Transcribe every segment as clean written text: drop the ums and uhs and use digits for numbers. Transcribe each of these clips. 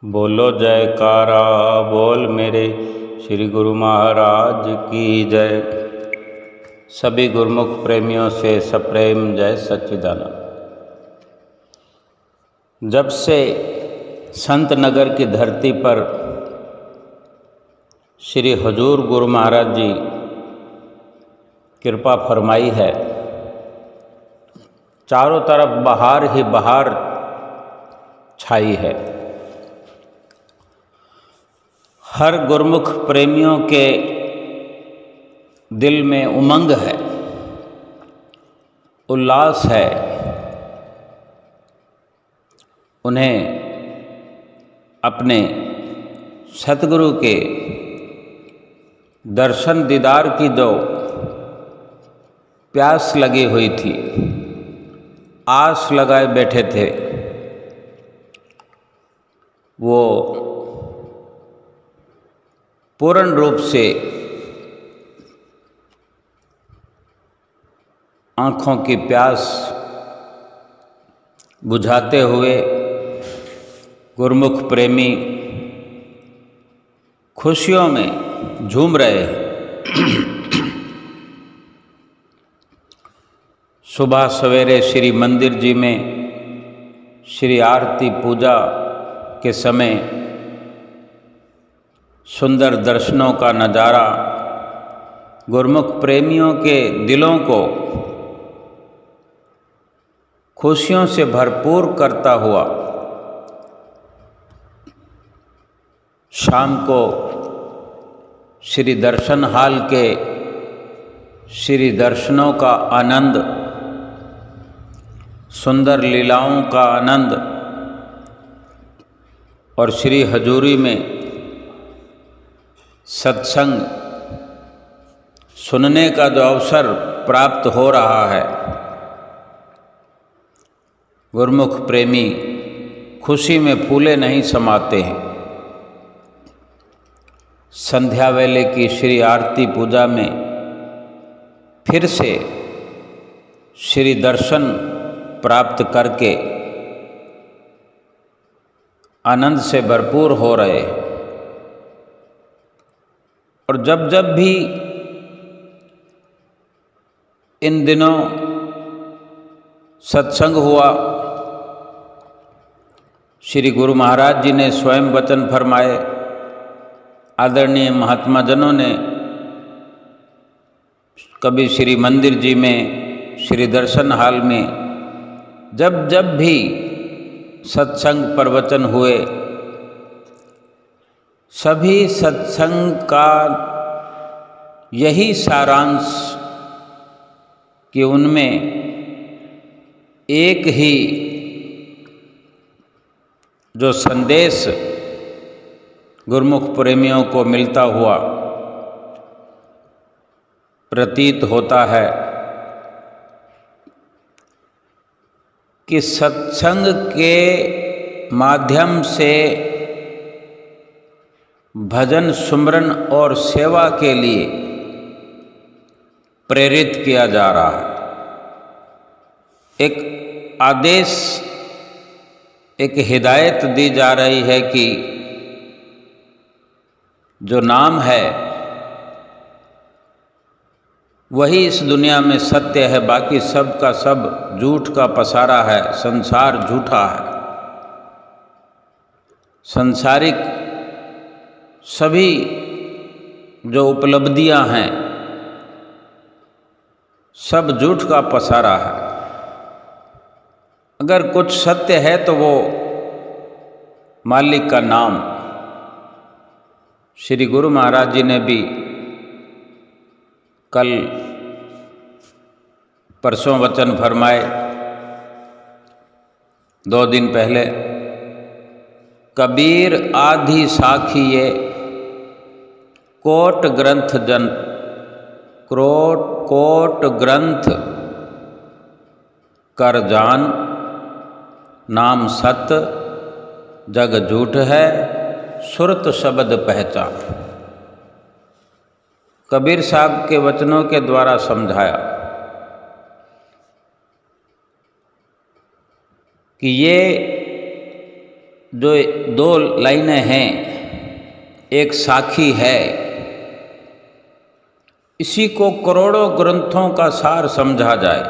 बोलो जयकारा बोल मेरे श्री गुरु महाराज की जय। सभी गुरुमुख प्रेमियों से सप्रेम जय सच्चिदानंद। जब से संत नगर की धरती पर श्री हजूर गुरु महाराज जी कृपा फरमाई है, चारों तरफ बहार ही बहार छाई है। हर गुरुमुख प्रेमियों के दिल में उमंग है, उल्लास है। उन्हें अपने सतगुरु के दर्शन दीदार की जो प्यास लगी हुई थी, आस लगाए बैठे थे, वो पूर्ण रूप से आँखों की प्यास बुझाते हुए गुरुमुख प्रेमी खुशियों में झूम रहे हैं। सुबह सवेरे श्री मंदिर जी में श्री आरती पूजा के समय सुंदर दर्शनों का नज़ारा गुरुमुख प्रेमियों के दिलों को खुशियों से भरपूर करता हुआ शाम को श्री दर्शन हाल के श्री दर्शनों का आनंद, सुंदर लीलाओं का आनंद और श्री हजूरी में सत्संग सुनने का जो अवसर प्राप्त हो रहा है, गुरुमुख प्रेमी खुशी में फूले नहीं समाते हैं। संध्या वेले की श्री आरती पूजा में फिर से श्री दर्शन प्राप्त करके आनंद से भरपूर हो रहे हैं। और जब जब भी इन दिनों सत्संग हुआ, श्री गुरु महाराज जी ने स्वयं वचन फरमाए, आदरणीय महात्मा जनों ने कभी श्री मंदिर जी में, श्री दर्शन हाल में जब जब भी सत्संग प्रवचन हुए, सभी सत्संग का यही सारांश कि उनमें एक ही जो संदेश गुरुमुख प्रेमियों को मिलता हुआ प्रतीत होता है कि सत्संग के माध्यम से भजन सुमरन और सेवा के लिए प्रेरित किया जा रहा है। एक आदेश, एक हिदायत दी जा रही है कि जो नाम है वही इस दुनिया में सत्य है, बाकी सब का सब झूठ का पसारा है। संसार झूठा है। संसारिक सभी जो उपलब्धियां हैं सब झूठ का पसारा है। अगर कुछ सत्य है तो वो मालिक का नाम। श्री गुरु महाराज जी ने भी कल परसों वचन फरमाए, 2 दिन पहले, कबीर आधि साखिए कोट ग्रंथ जन, कोट ग्रंथ कर जान, नाम सत जग झूठ है, सुरत शब्द पहचान। कबीर साहब के वचनों के द्वारा समझाया कि ये जो दो लाइनें हैं, एक साखी है, इसी को करोड़ों ग्रंथों का सार समझा जाए।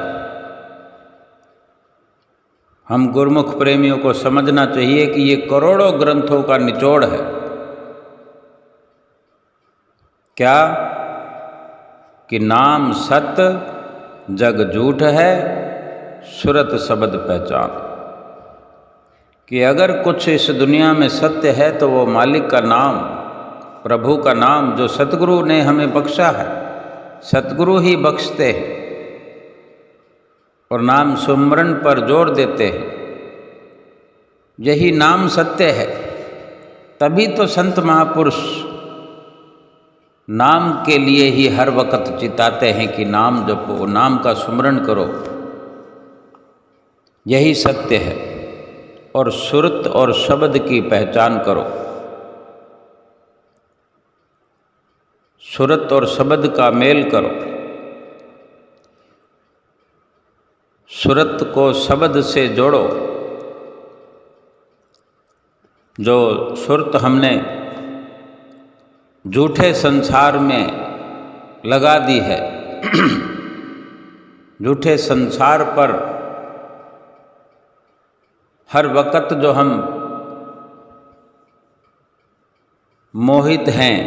हम गुरुमुख प्रेमियों को समझना चाहिए कि ये करोड़ों ग्रंथों का निचोड़ है। क्या? कि नाम सत्य जग झूठ है, सुरत शब्द पहचान। कि अगर कुछ इस दुनिया में सत्य है तो वो मालिक का नाम, प्रभु का नाम, जो सतगुरु ने हमें बख्शा है। सतगुरु ही बख्शते हैं और नाम सुमरन पर जोर देते हैं। यही नाम सत्य है। तभी तो संत महापुरुष नाम के लिए ही हर वक्त चिताते हैं कि नाम जपो, नाम का सुमरन करो, यही सत्य है। और सुरत और शब्द की पहचान करो। सुरत और शब्द का मेल करो। सुरत को शब्द से जोड़ो। जो सुरत हमने झूठे संसार में लगा दी है, झूठे संसार पर हर वक्त जो हम मोहित हैं,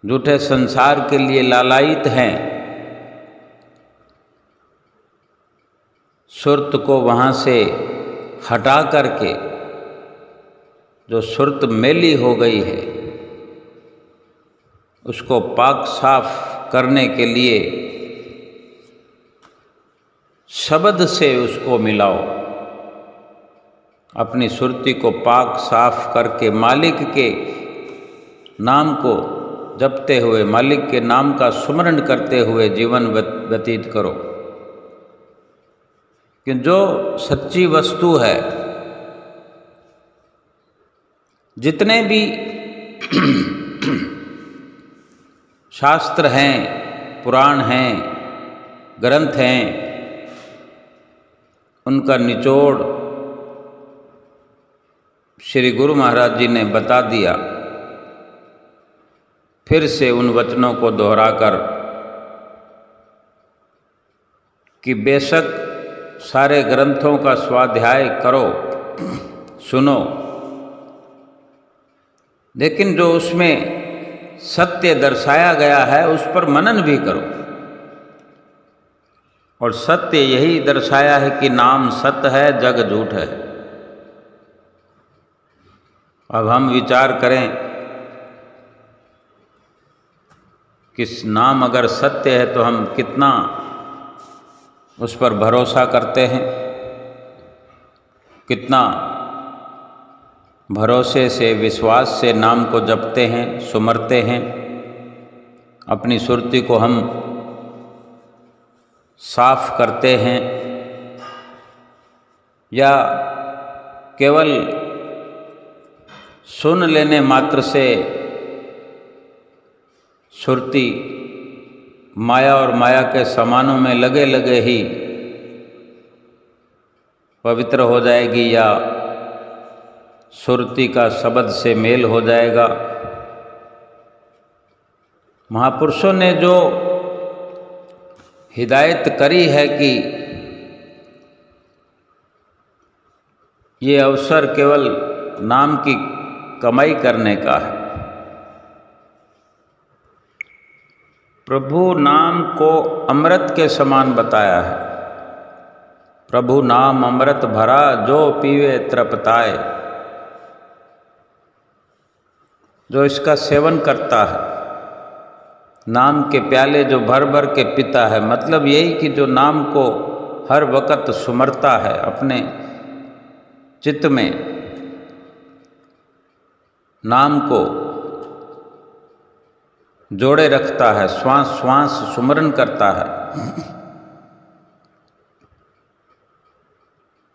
झूठे संसार के लिए लालायित हैं, सुरत को वहाँ से हटा करके जो सुरत मैली हो गई है, उसको पाक साफ करने के लिए शब्द से उसको मिलाओ। अपनी सुरती को पाक साफ करके मालिक के नाम को जपते हुए, मालिक के नाम का सुमरण करते हुए जीवन व्यतीत करो। कि जो सच्ची वस्तु है, जितने भी शास्त्र हैं, पुराण हैं, ग्रंथ हैं, उनका निचोड़ श्री गुरु महाराज जी ने बता दिया। फिर से उन वचनों को दोहराकर कि बेशक सारे ग्रंथों का स्वाध्याय करो, सुनो, लेकिन जो उसमें सत्य दर्शाया गया है उस पर मनन भी करो। और सत्य यही दर्शाया है कि नाम सत्य है, जग झूठ है। अब हम विचार करें कि नाम अगर सत्य है तो हम कितना उस पर भरोसा करते हैं, कितना भरोसे से, विश्वास से नाम को जपते हैं, सुमरते हैं। अपनी सुरती को हम साफ करते हैं या केवल सुन लेने मात्र से सुरती माया और माया के समानों में लगे लगे ही पवित्र हो जाएगी या सुरती का शब्द से मेल हो जाएगा। महापुरुषों ने जो हिदायत करी है कि ये अवसर केवल नाम की कमाई करने का है। प्रभु नाम को अमृत के समान बताया है। प्रभु नाम अमृत भरा, जो पीवे तृप्ताए। जो इसका सेवन करता है, नाम के प्याले जो भर भर के पीता है, मतलब यही कि जो नाम को हर वक्त सुमरता है, अपने चित्त में नाम को जोड़े रखता है, श्वास श्वास सुमरन करता है।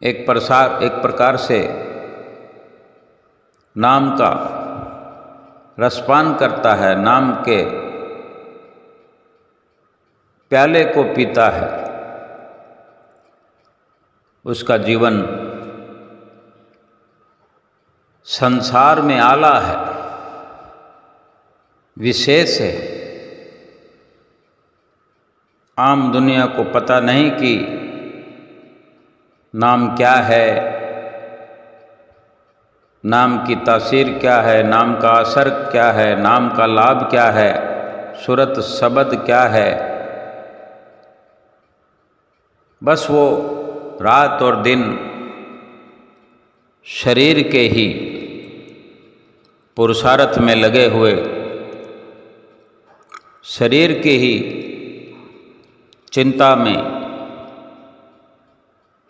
एक प्रकार से नाम का रसपान करता है, नाम के प्याले को पीता है, उसका जीवन संसार में आला है, विशेष है। आम दुनिया को पता नहीं कि नाम क्या है, नाम की तासीर क्या है, नाम का असर क्या है, नाम का लाभ क्या है, सूरत शब्द क्या है। बस वो रात और दिन शरीर के ही पुरुषार्थ में लगे हुए, शरीर की ही चिंता में,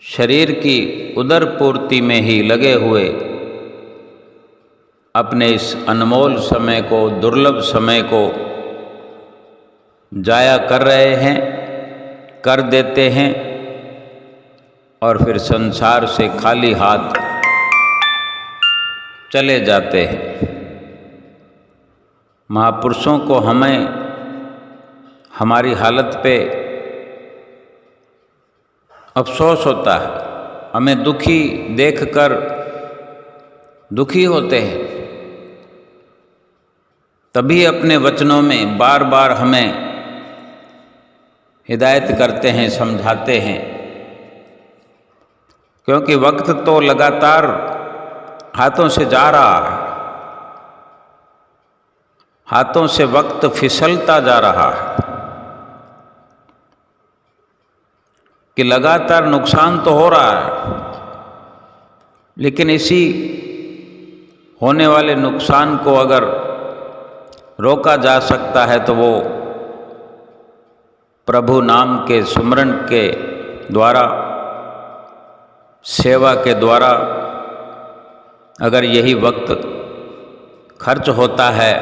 शरीर की उदर पूर्ति में ही लगे हुए अपने इस अनमोल समय को, दुर्लभ समय को जाया कर रहे हैं, कर देते हैं और फिर संसार से खाली हाथ चले जाते हैं। महापुरुषों को हमें हमारी हालत पे अफसोस होता है, हमें दुखी देखकर दुखी होते हैं, तभी अपने वचनों में बार बार हमें हिदायत करते हैं, समझाते हैं। क्योंकि वक्त तो लगातार हाथों से जा रहा है, हाथों से वक्त फिसलता जा रहा है कि लगातार नुकसान तो हो रहा है, लेकिन इसी होने वाले नुकसान को अगर रोका जा सकता है तो वो प्रभु नाम के सुमरन के द्वारा, सेवा के द्वारा अगर यही वक्त खर्च होता है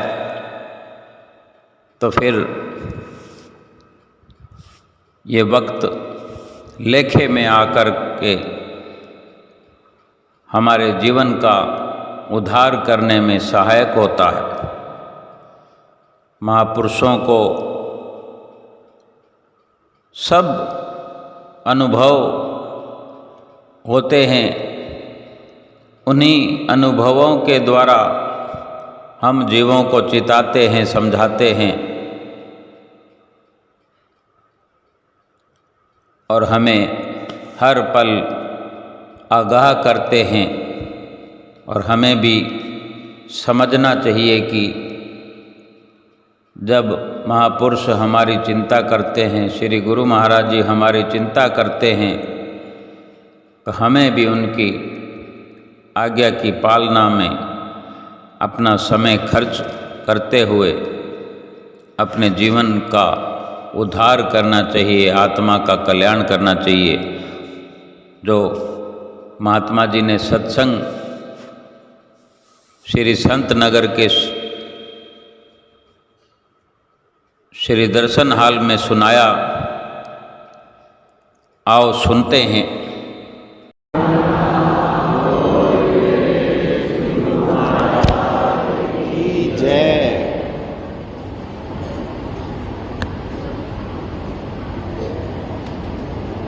तो फिर ये वक्त लेखे में आकर के हमारे जीवन का उद्धार करने में सहायक होता है। महापुरुषों को सब अनुभव होते हैं, उन्हीं अनुभवों के द्वारा हम जीवों को चिताते हैं, समझाते हैं और हमें हर पल आगाह करते हैं। और हमें भी समझना चाहिए कि जब महापुरुष हमारी चिंता करते हैं, श्री गुरु महाराज जी हमारी चिंता करते हैं, तो हमें भी उनकी आज्ञा की पालना में अपना समय खर्च करते हुए अपने जीवन का उद्धार करना चाहिए, आत्मा का कल्याण करना चाहिए। जो महात्मा जी ने सत्संग श्री संत नगर के श्री दर्शन हाल में सुनाया, आओ सुनते हैं।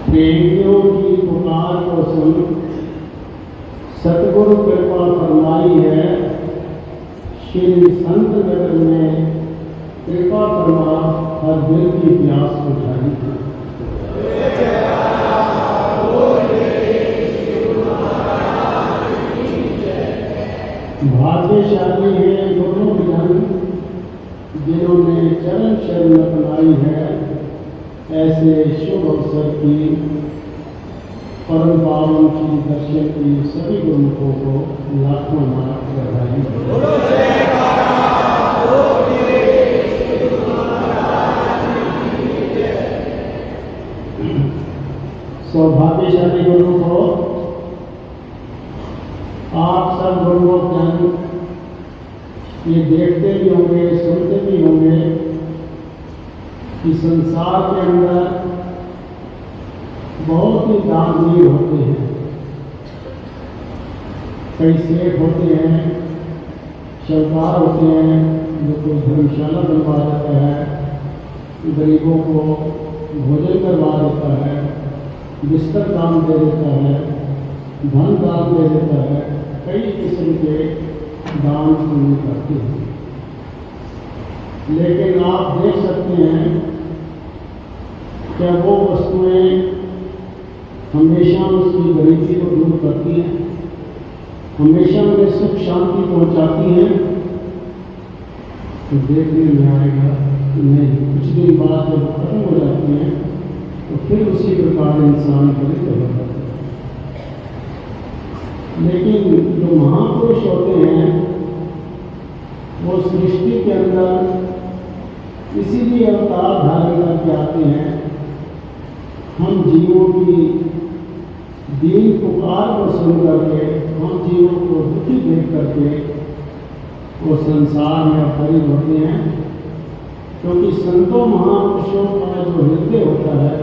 बेटियों की पुकार को सुन सतगुरु कृपा फरमाई है। श्री संत नगर में कृपा फरमा हर दिल की प्यास बुझाई है। भाग्यशाली है दोनों जन जिन्होंने चरण शरण अपनाई है। ऐसे शुभ अवसर की परम पावन श्री दर्शन की सभी गुरुमुखों को लाखों लाख बधाई। सौभाग्यशाली गुरुमुखों, आप सब गुरुमुख ये देखते भी होंगे, सुनते भी होंगे कि संसार के अंदर बहुत ही दानवीर होते हैं। कई सेठ होते हैं, सरकार होते हैं, जो कोई धर्मशाला बनवा देता है, गरीबों को भोजन करवा देता है, बिस्तर दान दे देता है, धन दान दे देता है। कई किस्म के दान पुण्य करते हैं, लेकिन आप देख सकते हैं क्या वो वस्तुएं हमेशा उसकी गरीबी को दूर करती हैं, हमेशा उन्हें सुख शांति पहुंचाती हैं? तो देखने में आएगा कि नहीं, कुछ दिन बाद जब खत्म हो जाती हैं तो फिर उसी प्रकार इंसान दरिद्र हो जाता है। लेकिन जो महापुरुष होते हैं वो सृष्टि के अंदर इसीलिए अवतार धारण करके आते हैं, हम जीवों की दीन पुकार को सुन करके, हम जीवों को दुखी देख करके वो संसार में अवतरित होते हैं, क्योंकि संतों महापुरुषों का जो हृदय होता है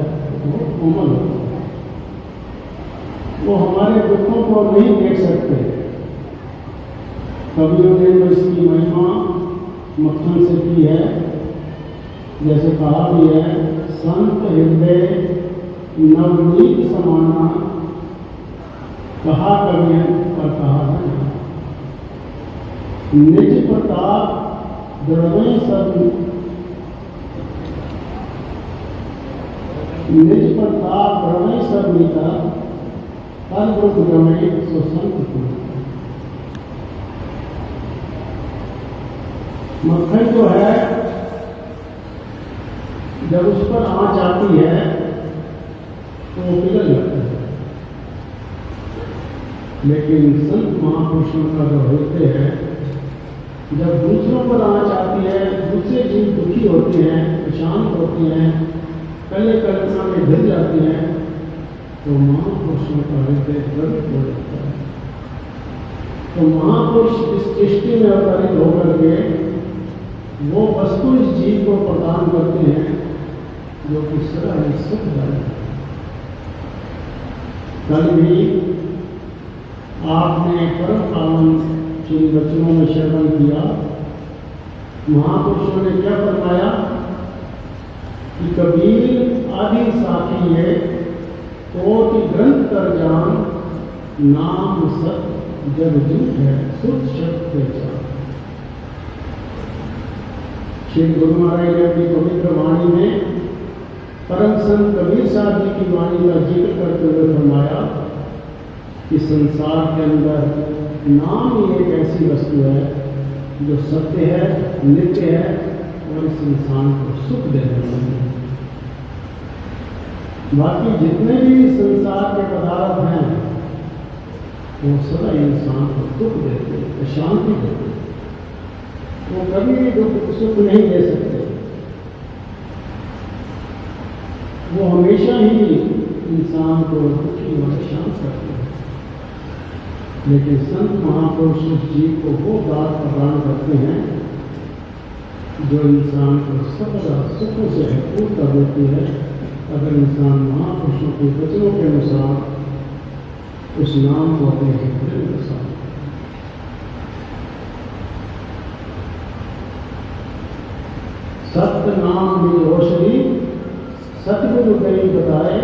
वो कोमल होता है, वो हमारे दुखों को नहीं देख सकते। कवियों ने तो इसकी महिमा मक्खन से की है, जैसे कहा भी है, संत हृदय नवनीत समाना, कहा कवियन का कहा है, निज प्रताप दृढ़ सब, निज प्रताप दृढ़ सब नीता, तन रुक गमे सो संत को। मक्खन जो है जब उस पर आँच आती है तो वो पिघल जाता है, लेकिन संत महापुरुषों का जो हृदय है, जब दूसरों पर आँच आती है, दूसरे जीव दुखी होते हैं, अशांत होते हैं, कले कल्पना में घिर जाते हैं, तो महापुरुषों का हृदय द्रवित हो जाता है। तो महापुरुष इस सृष्टि में अवतरित होकर के वो वस्तु इस जीव को प्रदान करते हैं जो कि सदा ही सुखदायक है। कल भी आपने परम पावन श्री वचनों में श्रवण किया, महापुरुषों ने क्या फरमाया कि कबीर आदि साखी है कोटि ग्रंथ कर जान, नाम सत जग झूठ है सुख शब्द पहचान। श्री गुरु महाराज ने अपनी पवित्र वाणी में परम संत कबीर साहब जी की वाणी का जिक्र करते हुए फरमाया कि संसार के अंदर नाम ही एक ऐसी वस्तु है जो सत्य है, नित्य है और इस इंसान को सुख देने वाली है। बाकी जितने भी संसार के पदार्थ हैं वो सदा इंसान को दुख देते हैं, अशांति देते हैं, वो कभी भी दुख सुख नहीं दे सकते, वो हमेशा ही इंसान को दुखी और शांत करते हैं। लेकिन संत महापुरुष उस जीव को वो दात प्रदान करते हैं जो इंसान को सदा सुखों से भरपूर कर देती है, अगर इंसान महापुरुषों के वचनों के अनुसार उस नाम को अपने हृदय में बसा। सत्य नाम में औषधि, सतगुरु कहीं बताए,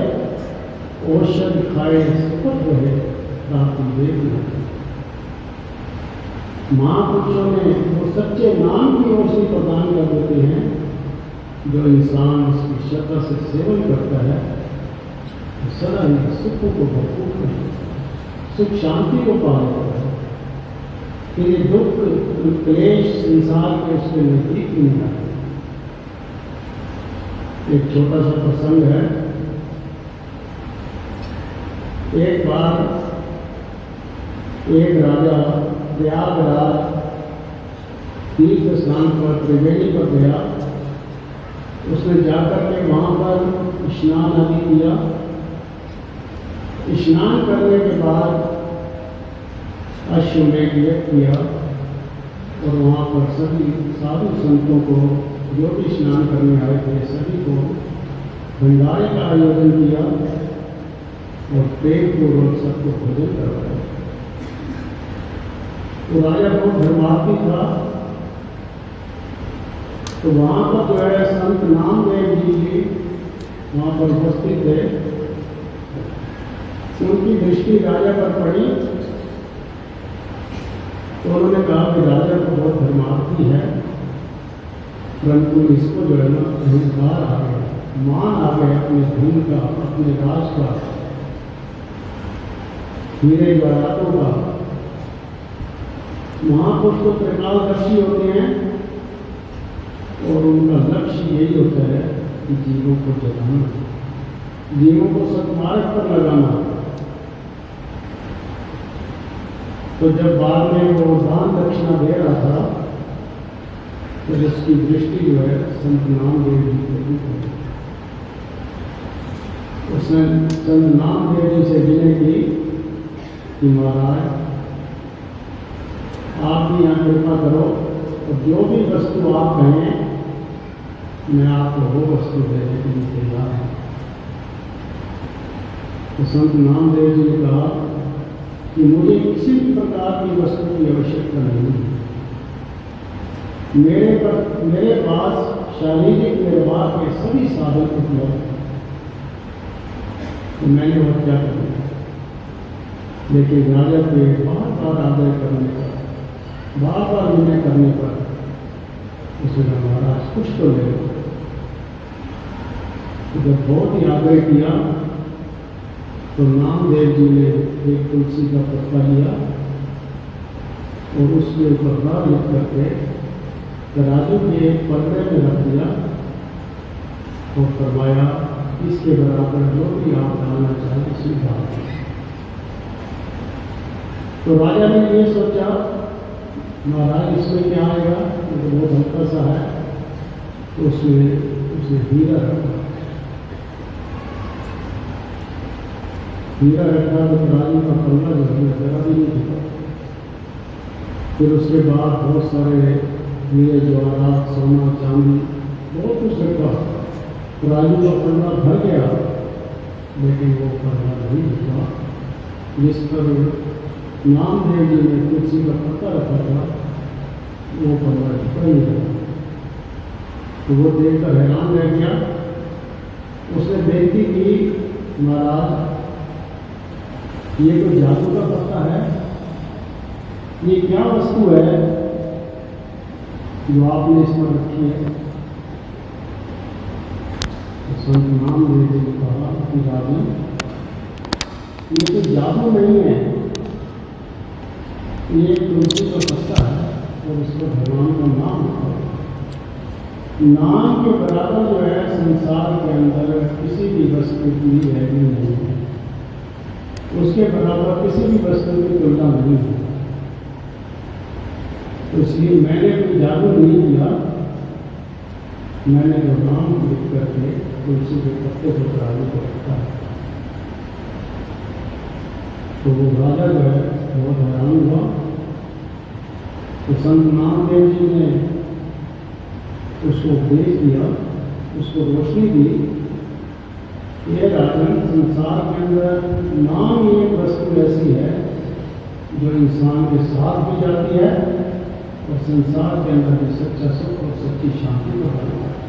औषधि खाए सुखद रहे रात देव। महापुरुषों ने वो सच्चे नाम की औषधि प्रदान कर देते हैं, जो इंसान उसकी श्रद्धा से सेवन करता है तो सदा ही सुखों को भरपूर करता है, सुख शांति को पा लेता है, फिर ये दुख क्लेश संसार के उसके नजदीक नहीं आते। एक छोटा सा प्रसंग है। एक बार एक राजा प्रयागराज तीर्थ स्नान पर त्रिवेणी पर गया। उसने जाकर के वहाँ पर स्नान आदि किया। स्नान करने के बाद अश्वमेध यज्ञ किया और वहाँ पर सभी साधु संतों को जो भी स्नान करने आए थे सभी को भंडारे का आयोजन किया और प्रेम पूर्वक सबको भोजन करवाया। तो राजा बहुत धर्मार्थी था, तो वहाँ पर जो है संत नामदेव जी वहाँ पर उपस्थित थे। उनकी दृष्टि राजा पर पड़ी तो उन्होंने कहा कि राजा तो बहुत धर्मार्थी है, परंतु इसको जो है ना अहंकार आ गया, मान आ गया अपने धन का, अपने राज का, हीरे जवाहरातों का। महापुरुष तो त्रिकालदर्शी होते हैं और उनका लक्ष्य यही होता है कि जीवों को जगाना, जीवों को सत्मार्ग पर लगाना। तो जब बाद में वो दान दक्षिणा दे रहा था तो जिसकी दृष्टि जो है संत नामदेव जी को दी गई। उसने संत नामदेव जी से विनय की कि महाराज आप भी यहाँ कृपा करो और जो भी वस्तु आप कहें मैं आपको वो वस्तु देने के लिए तैयार हूँ। तो संत नामदेव जी ने कहा कि मुझे किसी भी प्रकार की वस्तु की आवश्यकता नहीं है। मेरे पास शारीरिक निर्वाह के सभी साधन उपलब्ध हैं, तो मैंने वह क्या करना। लेकिन राजा के बार बार आग्रह करने पर, बार बार विनय करने पर उसने कहा महाराज कुछ तो ले लो। तो जब बहुत ही आग्रह किया तो नामदेव जी ने एक तुलसी का पत्ता लिया और उसके ऊपर राग लिख करके तराजू के पलड़े में रख दिया और फरमाया इसके बराबर जो भी आप डालना चाहें स्वीकार। तो राजा ने ये सोचा महाराज इसमें क्या आएगा, तो बहुत हल्का सा है। तो उसने हीरा रखा, हीरा रखा तो तराजू का पल्ला जो है जरा भी नहीं दिखा। फिर उसके बाद बहुत सारे हीरे जवाहरात, सोना चांदी बहुत कुछ रखा। तराजू का पल्ला भर गया लेकिन वो पल्ला नहीं दिखा जिस पर नामदेव जी ने तुलसी का पत्ता रखा था, वो पल्ला दिखा ही नहीं। तो वो देखकर हैरान रह गया। उसने बेनती की महाराज ये कोई जादू का पत्ता है, ये क्या वस्तु है जो आपने इसमें रखी है। तो संत नामदेव जी ने कहा कि राजन ये तो जादू नहीं है, ये तुलसी का पत्ता है और उसको भगवान का नाम है। नाम के बराबर जो है संसार के अंदर किसी भी वस्तु की वैल्यू नहीं है, उसके बराबर किसी भी वस्तु की तुलना नहीं है। तो इसलिए मैंने कोई जादू नहीं किया, मैंने जो नाम लिख करके तुलसी के पत्ते को तराजू को रखा। तो वो राजा जो है बहुत हैरान हुआ। तो संत नामदेव जी ने उसको उपदेश दिया, उसको रोशनी दी। ये राजन संसार के अंदर नाम ही एक वस्तु ऐसी है जो इंसान के साथ भी जाती है और संसार के अंदर भी सच्चा सुख और सच्ची शांति को बनाता है।